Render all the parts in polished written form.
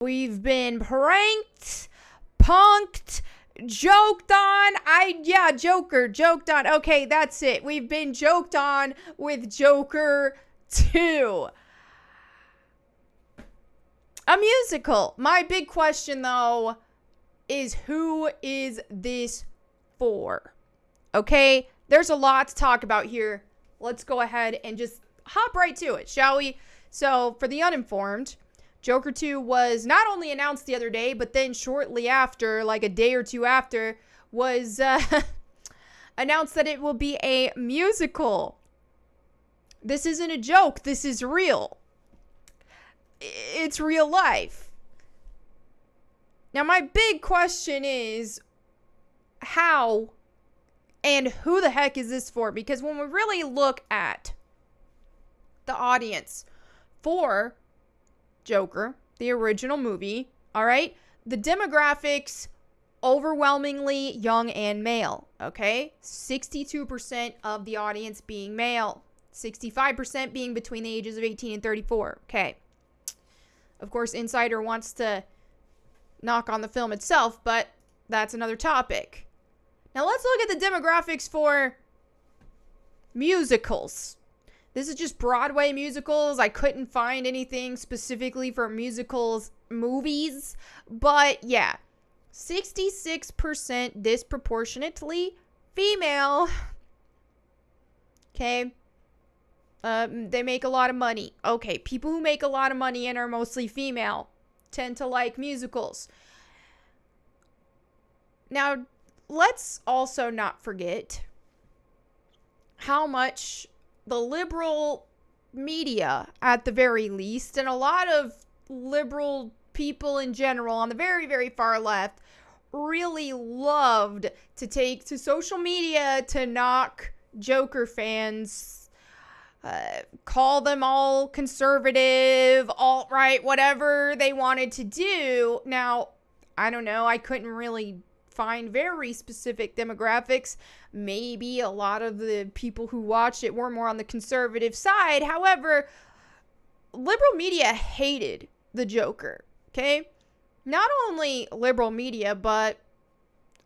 We've been pranked, punked, joked on. Joker, joked on. Okay, that's it. We've been joked on with Joker 2. A musical. My big question, though, is who is this for? Okay, there's a lot to talk about here. Let's go ahead and just hop right to it, shall we? So, for the uninformed, Joker 2 was not only announced the other day, but then shortly after, like a day or two after, was announced that it will be a musical. This isn't a joke. This is real. It's real life. Now, my big question is, how and who the heck is this for? Because when we really look at the audience for Joker, the original movie, all right, the demographics, overwhelmingly young and male, okay? 62% of the audience being male, 65% being between the ages of 18 and 34, okay? Of course, Insider wants to knock on the film itself, but that's another topic. Now let's look at the demographics for musicals. This is just Broadway musicals. I couldn't find anything specifically for musicals movies. But yeah, 66% disproportionately female. Okay. They make a lot of money. Okay, people who make a lot of money and are mostly female tend to like musicals. Now, let's also not forget how much the liberal media, at the very least, and a lot of liberal people in general on the very, very far left, really loved to take to social media to knock Joker fans, call them all conservative, alt-right, whatever they wanted to do. Now, I don't know, I couldn't really find very specific demographics. Maybe a lot of the people who watched it were more on the conservative side. However, liberal media hated the Joker, okay? Not only liberal media, but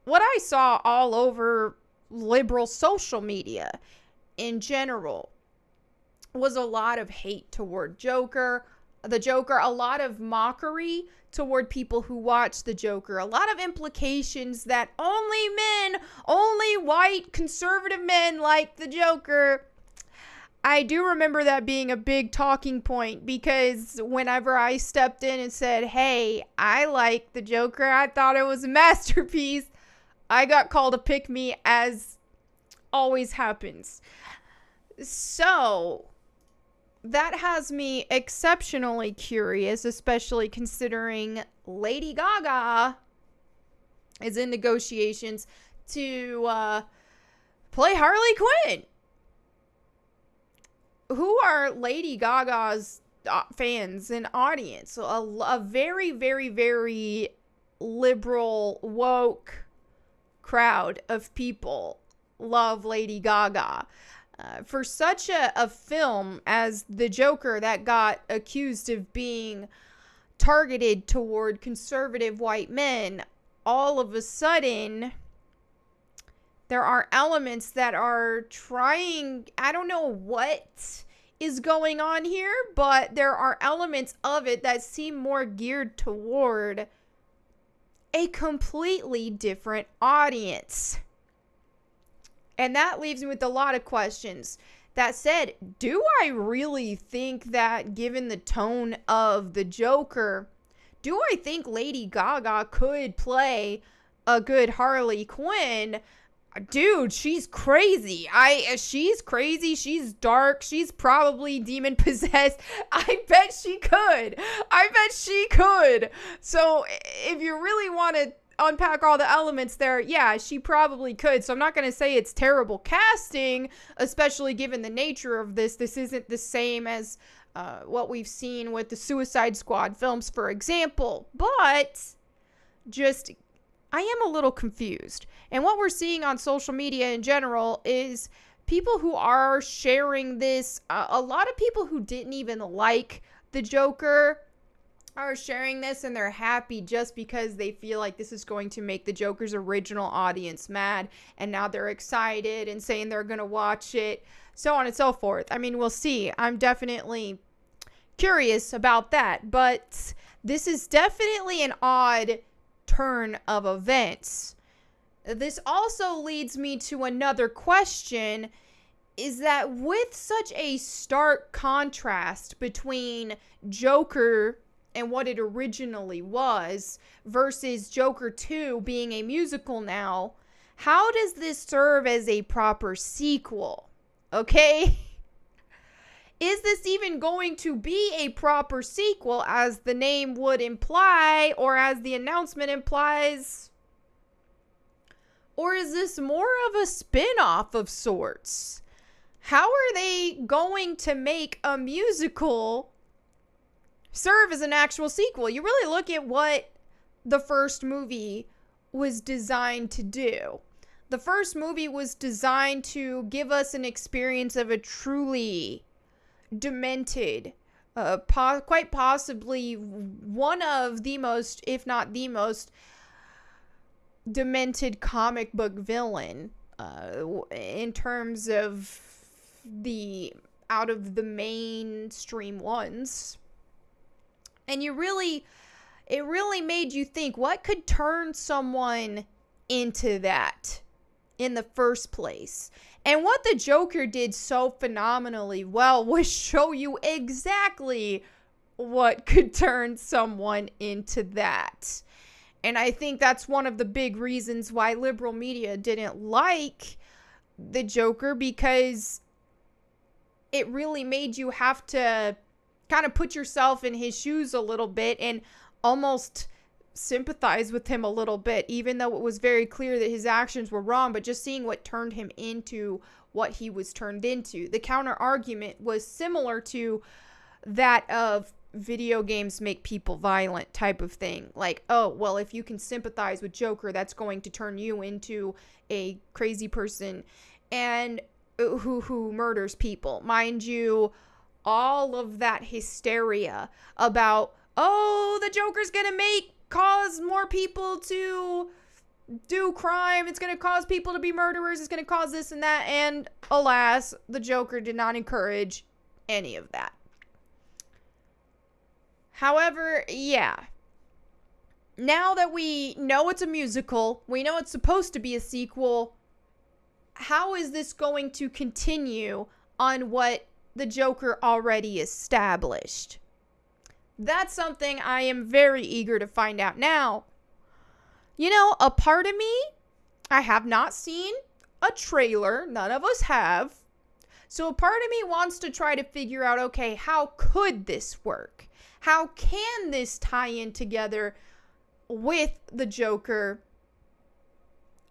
what I saw all over liberal social media in general was a lot of hate toward the Joker, a lot of mockery toward people who watch the Joker, a lot of implications that only white conservative men like the Joker. I do remember that being a big talking point, because whenever I stepped in and said, hey, I like the Joker, I thought it was a masterpiece, I got called a pick-me, as always happens. So that has me exceptionally curious, especially considering Lady Gaga is in negotiations to play Harley Quinn. Who are Lady Gaga's fans and audience? A very, very, very liberal, woke crowd of people love Lady Gaga. For such a film as The Joker that got accused of being targeted toward conservative white men, all of a sudden, there are elements that are trying, I don't know what is going on here, but there are elements of it that seem more geared toward a completely different audience. And that leaves me with a lot of questions. That said, do I really think that, given the tone of the Joker, do I think Lady Gaga could play a good Harley Quinn? Dude, she's crazy. She's crazy. She's dark. She's probably demon possessed. I bet she could. So if you really want to unpack all the elements there, yeah, she probably could. So I'm not going to say it's terrible casting, especially given the nature of this. This isn't the same as what we've seen with the Suicide Squad films, for example. But just, I am a little confused. And what we're seeing on social media in general is people who are sharing this, a lot of people who didn't even like the Joker are sharing this and they're happy just because they feel like this is going to make the Joker's original audience mad, and now they're excited and saying they're going to watch it, so on and so forth. I mean, we'll see. I'm definitely curious about that, but this is definitely an odd turn of events. This also leads me to another question, is that with such a stark contrast between Joker and what it originally was versus Joker 2 being a musical now, how does this serve as a proper sequel? Okay? Is this even going to be a proper sequel as the name would imply, or as the announcement implies? Or is this more of a spin-off of sorts? How are they going to make a musical serve as an actual sequel? You really look at what the first movie was designed to do. The first movie was designed to give us an experience of a truly demented, quite possibly one of the most, if not the most, demented comic book villain in terms of the out of the mainstream ones. And it really made you think, what could turn someone into that in the first place? And what the Joker did so phenomenally well was show you exactly what could turn someone into that. And I think that's one of the big reasons why liberal media didn't like the Joker, because it really made you have to kind of put yourself in his shoes a little bit and almost sympathize with him a little bit, even though it was very clear that his actions were wrong, but just seeing what turned him into what he was turned into. The counter argument was similar to that of video games make people violent type of thing. Like, oh, well, if you can sympathize with Joker, that's going to turn you into a crazy person and who murders people. Mind you, all of that hysteria about, oh, the Joker's gonna cause more people to do crime, it's gonna cause people to be murderers, it's gonna cause this and that, and alas, the Joker did not encourage any of that. However, yeah, now that we know it's a musical, we know it's supposed to be a sequel, how is this going to continue on what the Joker already established? That's something I am very eager to find out. Now, you know, a part of me, I have not seen a trailer. None of us have. So a part of me wants to try to figure out, okay, how could this work? How can this tie in together with the Joker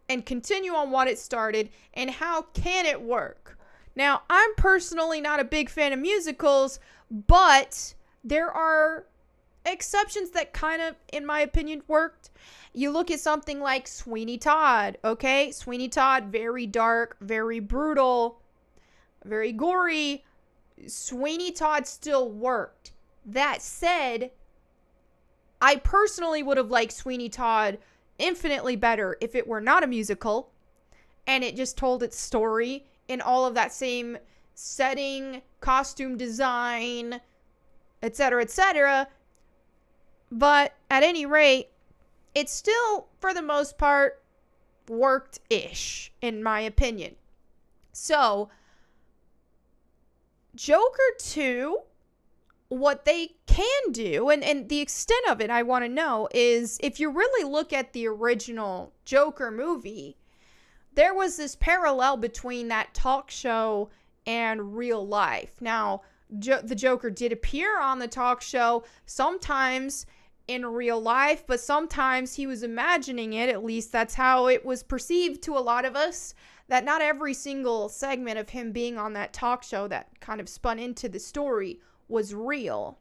and continue on what it started, and how can it work? Now, I'm personally not a big fan of musicals, but there are exceptions that kind of, in my opinion, worked. You look at something like Sweeney Todd, okay? Sweeney Todd, very dark, very brutal, very gory. Sweeney Todd still worked. That said, I personally would have liked Sweeney Todd infinitely better if it were not a musical and it just told its story in all of that same setting, costume design, etc., etc. But at any rate, it still, for the most part, worked-ish, in my opinion. So, Joker 2, what they can do, and the extent of it I want to know, is if you really look at the original Joker movie, there was this parallel between that talk show and real life. Now, the Joker did appear on the talk show, sometimes in real life, but sometimes he was imagining it. At least that's how it was perceived to a lot of us, that not every single segment of him being on that talk show that kind of spun into the story was real.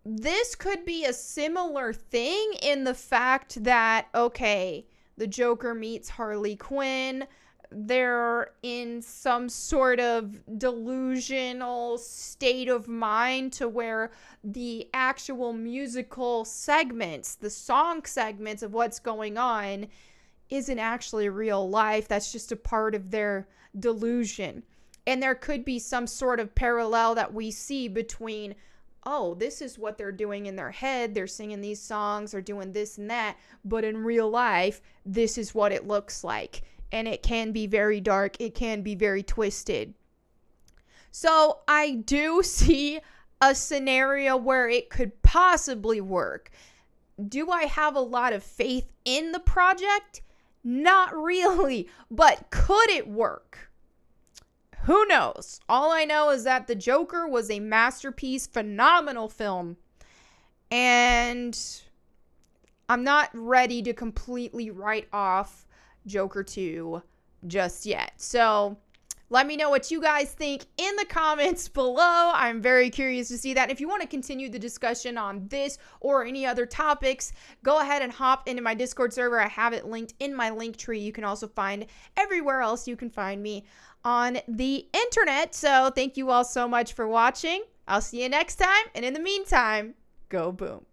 This could be a similar thing in the fact that, okay, the Joker meets Harley Quinn, they're in some sort of delusional state of mind to where the actual musical segments, the song segments of what's going on, isn't actually real life. That's just a part of their delusion. And there could be some sort of parallel that we see between, oh, this is what they're doing in their head. They're singing these songs, they're doing this and that. But in real life, this is what it looks like. And it can be very dark. It can be very twisted. So I do see a scenario where it could possibly work. Do I have a lot of faith in the project? Not really. But could it work? Who knows? All I know is that The Joker was a masterpiece, phenomenal film. And I'm not ready to completely write off Joker 2 just yet. So let me know what you guys think in the comments below. I'm very curious to see that. If you want to continue the discussion on this or any other topics, go ahead and hop into my Discord server. I have it linked in my link tree. You can also find everywhere else you can find me on the internet. So thank you all so much for watching. I'll see you next time. And in the meantime, go boom.